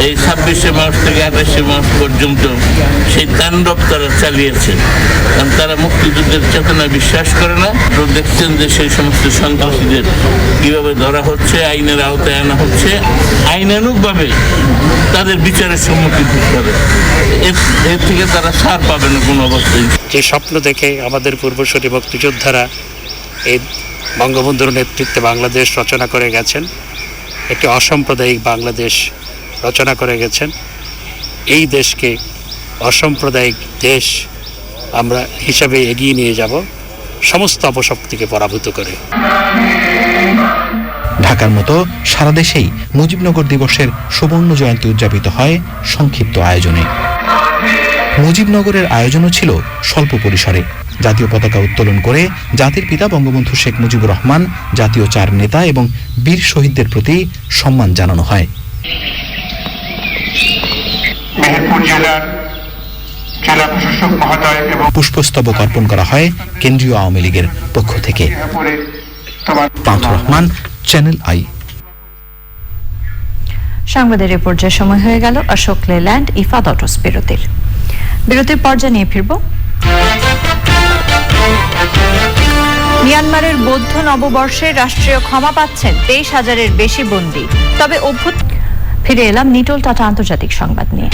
এই 26শে মার্চ থেকে 28শে মার্চ পর্যন্ত সেই তাণ্ডব তারা চালিয়েছে। কারণ তারা মুক্তিযুদ্ধের চেতনা বিশ্বাস করে না। দেখছেন যে সেই সমস্ত সন্ত্রাসীদের কিভাবে ধরা হচ্ছে, আইনের আওতায় আনা হচ্ছে, আইনানুগভাবে তাদের বিচারের সম্মুখীন হতে হবে। এর থেকে তারা ছাড় পাবে না কোনো অবস্থায়। যে স্বপ্ন দেখে আমাদের পূর্বসূরি মুক্তিযোদ্ধারা এই বঙ্গবন্ধুর নেতৃত্বে বাংলাদেশ রচনা করে গেছেন, একটি অসাম্প্রদায়িক বাংলাদেশ রচনা করে গেছেন, এই দেশকে অসাম্প্রদায়িক দেশ আমরা হিসাবে এগিয়ে নিয়ে যাব সমস্ত অপশক্তিকে পরাভূত করে। ঢাকার মতো সারা দেশেই মুজিবনগর দিবসের সুবর্ণ জয়ন্তী উদযাপিত হয় সংক্ষিপ্ত আয়োজনে। মুজিবনগরের আয়োজনও ছিল স্বল্প পরিসরে। জাতীয় পতাকা উত্তোলন করে জাতির পিতা বঙ্গবন্ধু শেখ মুজিবুর রহমান, জাতীয় 4 নেতা এবং বীর শহীদদের প্রতি সম্মান জানানো হয়। পুষ্পস্তবক অর্পণ করা হয় কেন্দ্রীয় আওয়ামী লীগের পক্ষ থেকে। পান্থ রহমান, চ্যানেল আই। সংবাদের এ পর্যায়ে সময় হয়ে গেল অশোক লেল্যান্ড ইফাদ অটোস বিরতির পর জানিয়ে ফিরব। মিয়ানমারের বৌদ্ধ নববর্ষে রাষ্ট্রীয় ক্ষমা পাচ্ছেন 23,000-এর বেশি বন্দী। তবে ফিরে এলাম নিটোল টাটা আন্তর্জাতিক সংবাদ নিয়ে।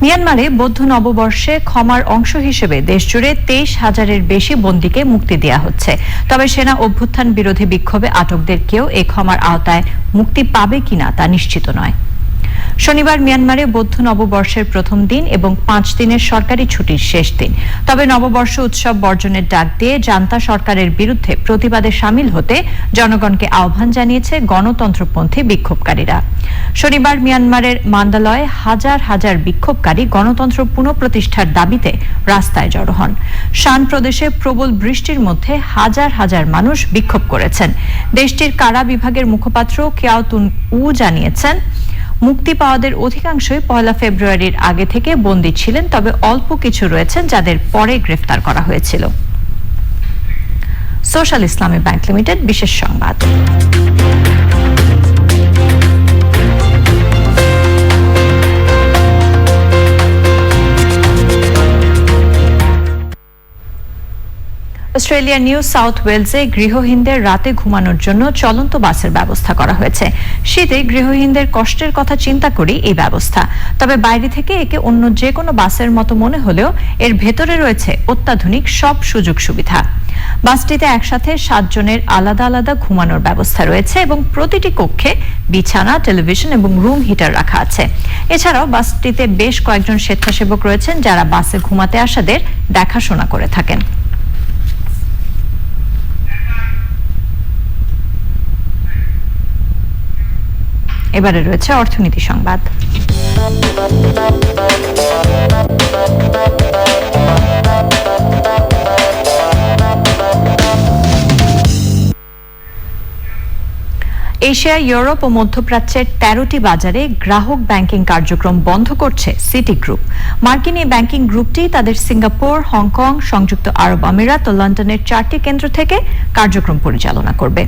মিয়ানমারে বৌদ্ধ নববর্ষে ক্ষমার অংশ হিসেবে দেশজুড়ে 23,000-এর বেশি বন্দীকে মুক্তি দেওয়া হচ্ছে। তবে সেনা অভ্যুত্থান বিরোধী বিক্ষোভে আটকদের কেউ এই ক্ষমার আওতায় মুক্তি পাবে কিনা তা নিশ্চিত নয়। শনিবার মিয়ানমারে বৌদ্ধ নববর্ষের প্রথম দিন এবং 5 দিনের সরকারি ছুটির শেষ দিন। তবে নববর্ষ উৎসব বর্জনের ডাক দিয়ে জান্তা সরকারের বিরুদ্ধে প্রতিবাদে সামিল হতে জনগণকে আহ্বান জানিয়েছে গণতন্ত্রপন্থী বিক্ষোভকারীরা। শনিবার মিয়ানমারের মান্দালয়ে হাজার হাজার বিক্ষোভকারী গণতন্ত্র পুনঃপ্রতিষ্ঠার দাবিতে রাস্তায় জড়ো হন। শান প্রদেশে প্রবল বৃষ্টির মধ্যে হাজার হাজার মানুষ বিক্ষোভ করেছেন। দেশটির কারা বিভাগের মুখপাত্র কেয়াওতুন উ জানিয়েছেন, মুক্তি পাওয়াদের অধিকাংশই 1 ফেব্রুয়ারির আগে থেকে বন্দী ছিলেন, তবে অল্প কিছু রয়েছেন যাদের পরে গ্রেফতার করা হয়েছিল। সোশ্যাল ইসলামী ব্যাংক লিমিটেড বিশেষ সংবাদ। অস্ট্রেলিয়ার নিউ সাউথ ওয়েলসে গৃহহীনদের রাতে ঘুমানোর জন্য চলন্ত বাসের ব্যবস্থা করা হয়েছে। শীতে গৃহহীনদের কষ্টের কথা চিন্তা করেই এই ব্যবস্থা। তবে বাইরে থেকে একে অন্য যে কোনো বাসের মতো মনে হলেও এর ভেতরে রয়েছে অত্যাধুনিক সব সুযোগ সুবিধা। বাসটিতে একসাথে 7 জনের আলাদা আলাদা ঘুমানোর ব্যবস্থা রয়েছে এবং প্রতিটি কক্ষে বিছানা, টেলিভিশন এবং রুম হিটার রাখা আছে। এছাড়াও বাসটিতে বেশ কয়েকজন স্বেচ্ছাসেবক রয়েছেন যারা বাসে ঘুমাতে আসাদের দেখাশোনা করে থাকেন। এবারে রয়েছে অর্থনীতি সংবাদ। এশিয়া, ইউরোপ ও মধ্যপ্রাচ্যের 13টি বাজারে গ্রাহক ব্যাংকিং কার্যক্রম বন্ধ করছে সিটি গ্রুপ। মার্কিন এই ব্যাংকিং গ্রুপটি তাদের সিঙ্গাপুর, হংকং, সংযুক্ত আরব আমিরাত ও লন্ডনের 4টি কেন্দ্র থেকে কার্যক্রম পরিচালনা করবে।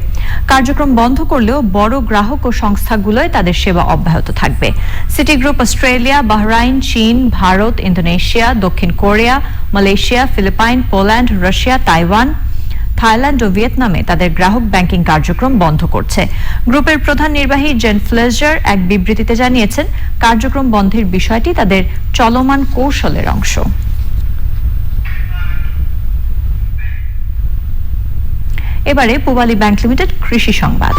কার্যক্রম বন্ধ করলেও বড় গ্রাহক ও সংস্থাগুলোয় তাদের সেবা অব্যাহত থাকবে। সিটি গ্রুপ অস্ট্রেলিয়া, বাহরাইন, চীন, ভারত, ইন্দোনেশিয়া, দক্ষিণ Korea, Malaysia, Philippines, Poland, Russia, Taiwan, Thailand ও ভিয়েতনামে তাদের গ্রাহক ব্যাংকিং কার্যক্রম বন্ধ করছে। গ্রুপের প্রধান নির্বাহী জেন ফ্লেজার এক বিবৃতিতে জানিয়েছেন, কার্যক্রম বন্ধের বিষয়টি তাদের চলমান কৌশলের অংশ। এবারে পূবালী ব্যাংক লিমিটেড কৃষি সংবাদ।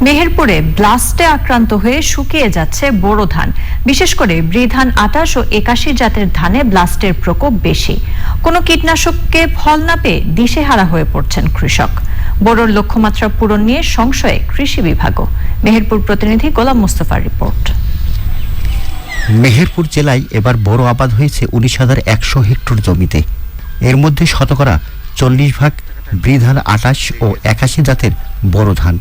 মেহেরপুরে ব্লাস্টে আক্রান্ত হয়ে শুকিয়ে যাচ্ছে বোরো ধান। বিশেষ করে বৃধান 28 ও 81 জাতের ধানে ব্লাস্টের প্রকোপ বেশি। কোনো কীটনাশককে ফল না পেয়ে দিশেহারা হয়ে পড়ছেন কৃষক। বোরোর লক্ষ্যমাত্রা পূরণ নিয়ে সংশয়ে কৃষি বিভাগও। মেহেরপুর প্রতিনিধি গোলাম মুস্তফার রিপোর্ট। মেহেরপুর জেলায় এবার বোরো আবাদ হয়েছে 19,100 হেক্টর জমিতে। এর মধ্যে শতকরা 40% বৃধান 28 ও 81 জাতের বোরো ধান।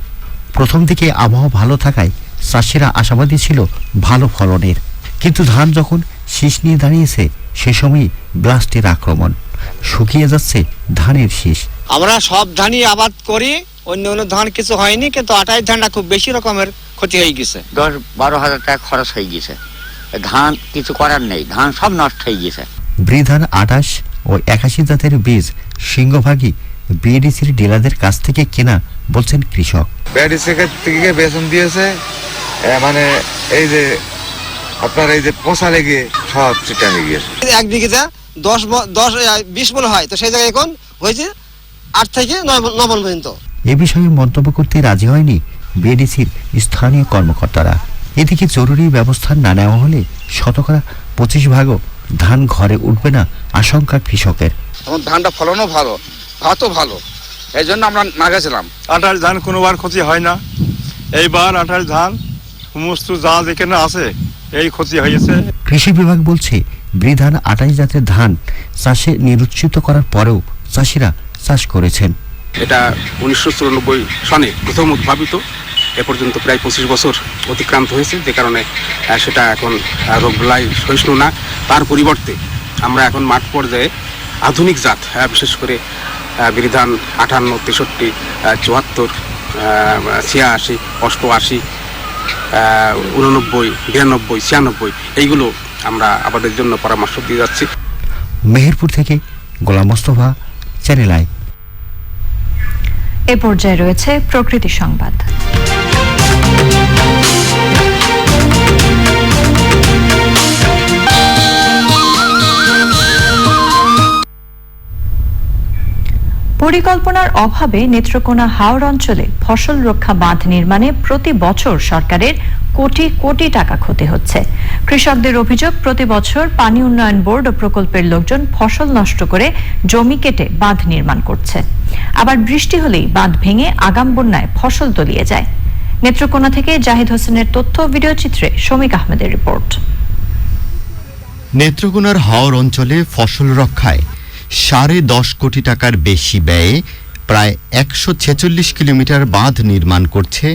প্রথম দিকে আবহাওয়া ভালো থাকায় চাষিরা আশাবাদী ছিল ভালো ফলনের, কিন্তু ধান যখন শীষ নিয়ে দাঁড়িয়েছে সে সময় ব্লাস্টের আক্রমণ। শুকিয়ে যাচ্ছে ধানের শীষ। আমরা সব ধানই আবাদ করি, অন্য অন্য ধান কিছু হয়নি, কিন্তু 28 ধানটা খুব বেশি রকমের ক্ষতি হয়ে গেছে। 10-12 হাজার টাকা খরচ হয়ে গেছে, ধান কিছু করার নেই, ধান সব নষ্ট হয়ে গেছে। বৃধান 28 ও 81 জাতের বীজ সিংহভাগই বিএডিসির ডিলারদের কাছ থেকে কেনা বলছেন কৃষক। বিএডিসি থেকে বেতন দিয়েছে, মানে এই যে আপনার এই যে পোষা লেগে সব চিটা হয়ে গিয়েছে। এক বিঘিতে 10-20 মণ হয়, তো সেই জায়গায় এখন হয়েছে 8 থেকে 9 মণ পর্যন্ত। এ বিষয়ে মন্তব্য করতে রাজি হয়নি বিএডিসির স্থানীয় কর্মকর্তারা। এদিকে জরুরি ব্যবস্থা না নেওয়া হলে শতকরা 25% ধান ঘরে উঠবে না আশঙ্কা কৃষকের। এখন ধানটা ফলনও ভালো, ভাতও ভালো, এই জন্য আমরা না গেছিলাম। 28 ধান কোনোবার ক্ষতি হয় না, এইবার 28 ধান সমস্ত যা যেখানে আছে এই ক্ষতি হয়েছে। কৃষি বিভাগ বলছে বৃধান 28 জাতের ধান চাষে নিরুৎসিত করার পরেও চাষিরা চাষ করেছেন। এটা 1994 সনে প্রথম উদ্ভাবিত, এ পর্যন্ত প্রায় 25 বছর অতিক্রান্ত হয়েছে, যে কারণে সেটা এখন রোগবালাই সহিষ্ণু না। তার পরিবর্তে আমরা এখন মাঠ পর্যায়ে আধুনিক জাত, বিশেষ করে বৃধান 58, 63, 74, 86, 88, 89, 92, 96 এইগুলো আমরা আমাদের জন্য পরামর্শ দিয়ে যাচ্ছি। মেহেরপুর থেকে গোলাম মোস্তফা, চ্যানেল আই। এ পর্যায়ে রয়েছে প্রকৃতি সংবাদ। পরিকল্পনার অভাবে নেত্রকোনা হাওড় অঞ্চলে ফসল রক্ষা বাঁধ নির্মাণে প্রতি বছর সরকারের কোটি কোটি টাকা ক্ষতি হচ্ছে। কৃষকদের অভিযোগ, প্রতি বছর পানি উন্নয়ন বোর্ড ও প্রকল্পের লোকজন ফসল নষ্ট করে জমি কেটে বাঁধ নির্মাণ করছে। আবার বৃষ্টি হলেই বাঁধ ভেঙে আগাম বন্যায় ফসল তলিয়ে যায়। নেত্রকোনা থেকে জাহিদ হোসেনের তথ্য, ভিডিও চিত্রে শমিক আহমেদের রিপোর্ট। নেত্রকোনার হাওড় অঞ্চলে ফসল রক্ষায় 10.5 কোটি টাকার বেশি ব্যয়ে প্রায় 146 কিলোমিটার বাঁধ নির্মাণ করছে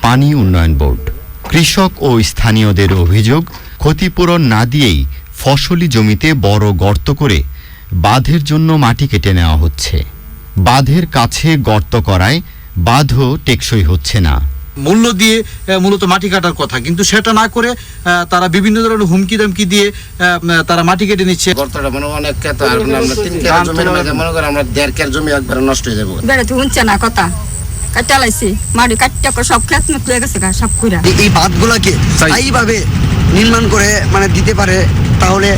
পানি উন্নয়ন বোর্ড। কৃষক ও স্থানীয়দের অভিযোগ, ক্ষতিপূরণ না দিয়েই ফসলি জমিতে বড় গর্ত করে বাঁধের জন্য মাটি কেটে নেওয়া হচ্ছে। বাঁধের কাছে গর্ত করায় বাঁধও টেকসই হচ্ছে না। মূল্য দিয়ে মূলত মাটি কাটার কথা, কিন্তু সেটা না করে তারা বিভিন্ন ধরনের হুমকি দামকি দিয়ে তারা মাটি কেটে নিচ্ছে। গর্তটা মনে অনেক ক্ষেত, আর আমরা 3 কেজি জমির মধ্যে মনে করেন আমরা 1.5 কেজি জমি একবারে নষ্ট হয়ে যাবে। বেড়াতে হচ্ছে না কথা, কাটতে লাইছি মাটি কাটতে করে সব ক্ষেত নষ্ট হয়ে গেছে সব কইরা। এই বাঁধগুলোকে স্থায়ীভাবে নির্মাণ করে মানে দিতে পারে, তাহলে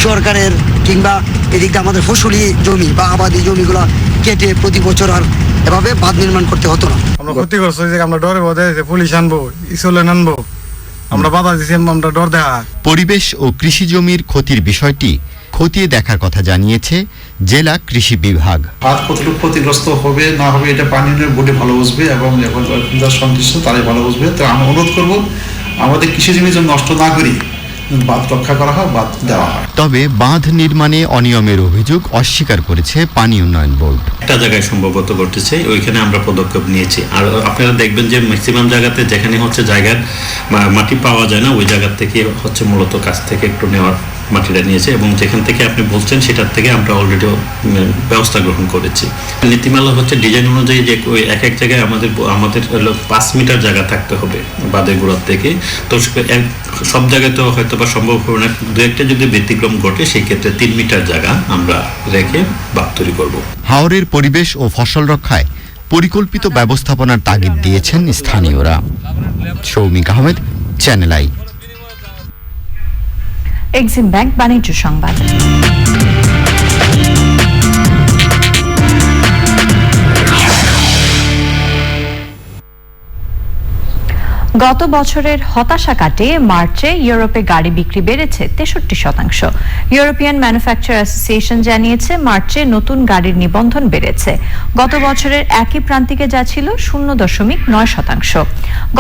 সরকারের কিংবা এদিকে আমাদের ফসলি জমি বা আবাদি জমিগুলো কেটে প্রতি বছর আর এভাবে বাঁধ নির্মাণ করতে হতো না। আমরা ক্ষতিগ্রস্ত হয়েছে, আমরা ডরে বোধে পুলিশ আনবো, ইসলে আনবো, আমরা বাধা দিচ্ছি, আমরা ডর দেখা। পরিবেশ ও কৃষি জমির ক্ষতির বিষয়টি খতিয়ে দেখার কথা জানিয়েছে জেলা কৃষি বিভাগ। হাত কতটুকু ক্ষতিগ্রস্ত হবে না হবে এটা পানি উন্নয়ন বোর্ডে ভালো বুঝবে এবং যারা সংশ্লিষ্ট তারাই ভালো বুঝবে। তো আমি অনুরোধ করব আমাদের কৃষি জমি যেন নষ্ট না করি, বাঁধ রক্ষা করা হয়, বাঁধ দেওয়া হয়। তবে বাঁধ নির্মাণে অনিয়মের অভিযোগ অস্বীকার করেছে পানি উন্নয়ন বোর্ড। একটা জায়গায় সম্ভবত ঘটেছে, ওইখানে আমরা পদক্ষেপ নিয়েছি। আর আপনারা দেখবেন যে ম্যাক্সিমাম জায়গাতে যেখানে হচ্ছে জায়গার মাটি পাওয়া যায় না, ওই জায়গার থেকে হচ্ছে মূলত কাছ থেকে একটু নেওয়ার মাটিটা নিয়েছে এবং যেখান থেকে আপনি বলছেন সেটার থেকে আমরা অলরেডি ব্যবস্থা গ্রহণ করেছি। নীতিমালা হচ্ছে ডিজাইন অনুযায়ী যে ওই এক এক জায়গায় আমাদের হলো 5 মিটার জায়গা থাকতে হবে বাঁধের গোড়ার থেকে। তো সব জায়গায় তো হয়তো বা সম্ভব হবে না, দু একটা যদি ব্যতিক্রম ঘটে সেই ক্ষেত্রে 3 মিটার জায়গা আমরা রেখে বাঁধ তৈরি করব। হাওরের পরিবেশ ও ফসল রক্ষায় পরিকল্পিত ব্যবস্থাপনার তাগিদ দিয়েছেন স্থানীয়রা। Soumik Ahmed, channel I. Exim bank বাণিজ্য সংবাদ। গত বছরের হতাশা কাটিয়ে মার্চে ইউরোপে গাড়ি বিক্রি বেড়েছে 63%। ইউরোপিয়ান ম্যানুফ্যাকচার অ্যাসোসিয়েশন জানিয়েছে মার্চে নতুন গাড়ির নিবন্ধন বেড়েছে গত বছরের একই প্রান্তিকে যা ছিল 0.9%।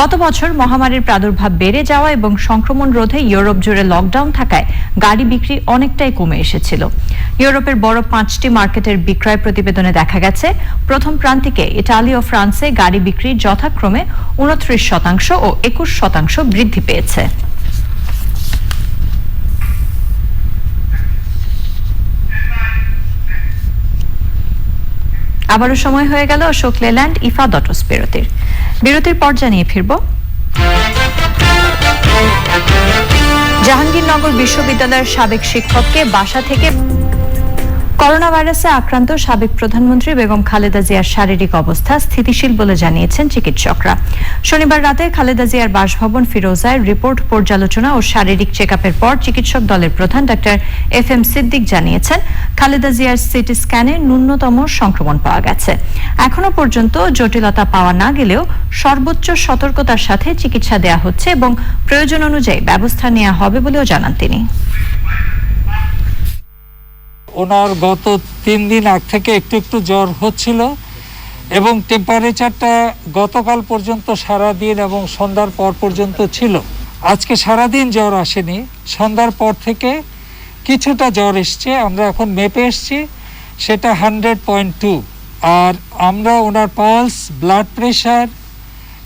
গত বছর মহামারীর প্রাদুর্ভাব বেড়ে যাওয়া এবং সংক্রমণ রোধে ইউরোপ জুড়ে লকডাউন থাকায় গাড়ি বিক্রি অনেকটাই কমে এসেছিল। ইউরোপের বড় 5টি মার্কেটের বিক্রয় প্রতিবেদনে দেখা গেছে প্রথম প্রান্তিকে ইতালি ও ফ্রান্সে গাড়ি বিক্রি যথাক্রমে 29% ও 21% বৃদ্ধি পেয়েছে। আবারও সময় হয়ে গেল অশোক লেল্যান্ড ইফা ডটস বিরতির পর জানিয়ে ফিরব। জাহাঙ্গীরনগর বিশ্ববিদ্যালয়ের সাবেক শিক্ষককে বাসা থেকে করোনা ভাইরাসে আক্রান্ত সাবেক প্রধানমন্ত্রী বেগম খালেদা জিয়ার শারীরিক অবস্থা স্থিতিশীল বলে জানিয়েছেন চিকিৎসকরা। শনিবার রাতে খালেদা জিয়ার বাসভবন ফিরোজায় রিপোর্ট পর্যালোচনা ও শারীরিক চেকআপের পর চিকিৎসক দলের প্রধান ডাক্তার FM সিদ্দিক জানিয়েছেন খালেদা জিয়ার সিটি স্ক্যানে ন্যূনতম সংক্রমণ পাওয়া গেছে। এখনো পর্যন্ত জটিলতা পাওয়া না গেলেও সর্বোচ্চ সতর্কতার সাথে চিকিৎসা দেয়া হচ্ছে এবং প্রয়োজন অনুযায়ী ব্যবস্থা নেওয়া হবে বলেও জানান তিনি। ওনার গত 3 দিন আগ থেকে একটু জ্বর হচ্ছিল এবং টেম্পারেচারটা গতকাল পর্যন্ত সারাদিন এবং সন্ধ্যার পর পর্যন্ত ছিল। আজকে সারাদিন জ্বর আসেনি, সন্ধ্যার পর থেকে কিছুটা জ্বর এসছে, আমরা এখন মেপে এসছি, সেটা 100.2। আর আমরা ওনার পালস, ব্লাড প্রেশার,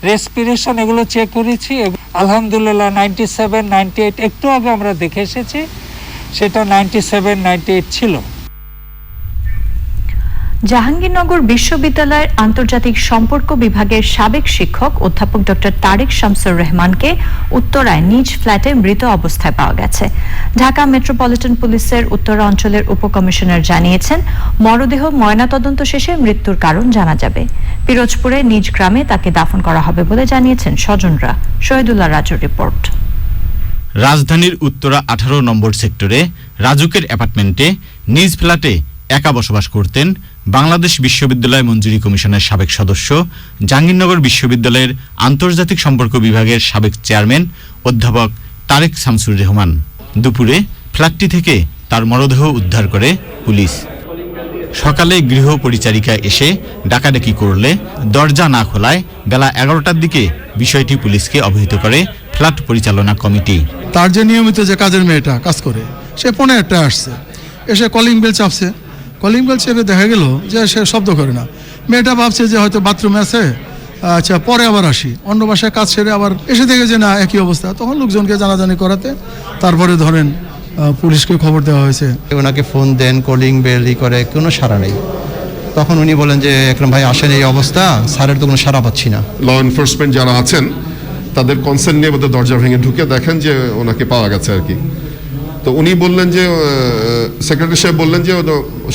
রেসপিরেশন এগুলো চেক করেছি, আলহামদুলিল্লাহ 97, 98 একটু আগে আমরা দেখে এসেছি, সেটা 97, 98 ছিল। জাহাঙ্গীরনগর বিশ্ববিদ্যালয়ের আন্তর্জাতিক সম্পর্ক বিভাগের সাবেক শিক্ষক অধ্যাপক ডক্টর তারেক শামসুর রহমানকে উত্তরায় নিজ ফ্ল্যাটে মৃত অবস্থায় পাওয়া গেছে। ঢাকা মেট্রোপলিটন পুলিশের উত্তরা অঞ্চলের উপকমিশনার জানিয়েছেন মরদেহ ময়নাতদন্ত শেষে মৃত্যুর কারণ জানা যাবে। পিরোজপুরে নিজ গ্রামে তাকে দাফন করা হবে বলে জানিয়েছেন স্বজনরা। শহীদুল্লাহ রাজুর রিপোর্ট। রাজধানীর উত্তরা 18 নম্বর সেক্টরে রাজুকের অ্যাপার্টমেন্টে নিজ ফ্ল্যাটে একা বসবাস করতেন বাংলাদেশ বিশ্ববিদ্যালয় মঞ্জুরি কমিশনের সাবেক সদস্য, জাহাঙ্গীরনগর বিশ্ববিদ্যালয়ের আন্তর্জাতিক সম্পর্ক বিভাগের সাবেক চেয়ারম্যান অধ্যাপক তারেক শামসুর রহমান। দুপুরে ফ্ল্যাটটি থেকে তার মরদেহ উদ্ধার করে পুলিশ। সকালে গৃহ পরিচারিকা এসে ডাকাডাকি করলে দরজা না খোলায় বেলা 11টার দিকে বিষয়টি পুলিশকে অবহিত করে ফ্ল্যাট পরিচালনা কমিটি। তার যে নিয়মিত যে কাজের মেয়েটা কাজ করে, সে 15টা আসছে, এসে কলিং বেল চাপছে, কলিং বেল চেপে দেখা গেল যে সে শব্দ করে না। মেয়েটা ভাবছে যে হয়তো বাথরুমে আছে, আচ্ছা পরে আবার আসি, অন্য বাসায় কাজ সেরে আবার এসে দেখে যে না একই অবস্থা। তখন লোকজনকে জানাজানি করাতে তারপরে ধরেন পুলিশকে খবর দেওয়া হয়েছে। ওনাকে ফোন দেন, কলিং বেল করে, কোনো সাড়া নেই। তখন উনি বলেন যে একরম ভাই আসেন, এই অবস্থা, স্যারের তো কোনো সাড়া পাচ্ছি না। ল এনফোর্সমেন্ট যারা আছেন তাদের কনসার্ন নিয়ে বোধহয় দরজা ভেঙে ঢুকে দেখেন যে ওনাকে পাওয়া গেছে আর কি। তো উনি বললেন যে সেক্রেটারি সাহেব বললেন যে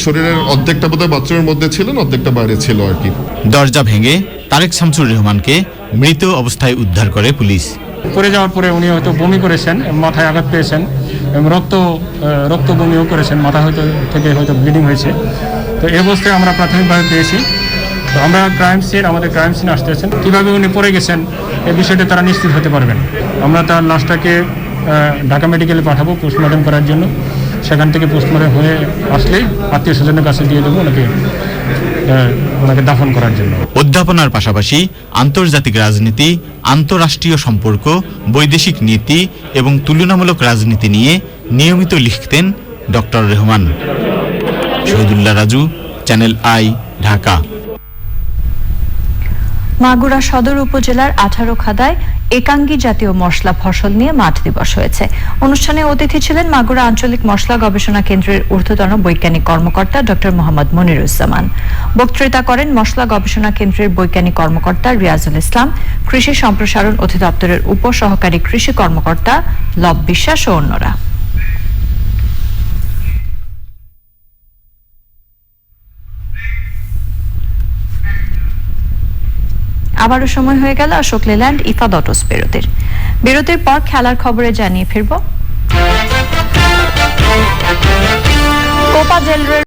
শরীরের অর্ধেকটা বোধহয় বাথরুমের মধ্যে ছিলেন, অর্ধেকটা বাইরে ছিল আর কি। দরজা ভেঙে তারেক শামসুর রহমানকে মৃত অবস্থায় উদ্ধার করে পুলিশ। পড়ে যাওয়ার পরে উনি হয়তো বমি করেছেন, মাথায় আঘাত পেয়েছেন এবং রক্ত বমিও করেছেন, মাথা থেকে হয়তো ব্লিডিং হয়েছে। তো এই অবস্থায় আমরা প্রাথমিকভাবে পেয়েছি। তো আমরা আমাদের ক্রাইম সিন আসতেছেন, কীভাবে উনি পড়ে গেছেন এই বিষয়টা তারা নিশ্চিত হতে পারবেন। আমরা তার লাশটাকে ঢাকা মেডিকেলে পাঠাবো পোস্টমর্টম করার জন্য। সেখান থেকে পোস্টমর্টম হয়ে আসলেই আত্মীয় স্বজনের কাছে দিয়ে দেবো ওনাকে দাফন করার জন্য। অধ্যাপনার পাশাপাশি আন্তর্জাতিক রাজনীতি, আন্তঃরাষ্ট্রীয় সম্পর্ক, বৈদেশিক নীতি এবং তুলনামূলক রাজনীতি নিয়ে নিয়মিত লিখতেন doctor Rahman. Shahidullah Raju, channel I, Dhaka. Magura সদর উপজেলার 18 খাদায় একাঙ্গী জাতীয় মশলা ফসল নিয়ে মাঠ দিবস হয়েছে। অনুষ্ঠানে অতিথি ছিলেন মাগুরা আঞ্চলিক মশলা গবেষণা কেন্দ্রের ঊর্ধ্বতন বৈজ্ঞানিক কর্মকর্তা ডক্টর মোহাম্মদ মনিরুজ্জামান। বক্তৃতা করেন মশলা গবেষণা কেন্দ্রের বৈজ্ঞানিক কর্মকর্তা রিয়াজুল ইসলাম, কৃষি সম্প্রসারণ অধিদপ্তরের উপসহকারী কৃষি কর্মকর্তা লব বিশ্বাস ও অন্যরা। আবারও সময় হয়ে গেল অশোক লেল্যান্ড ইফাদ অটোস বিরতির পর খেলার খবরে জানিয়ে ফিরব। কোপা ডেল রে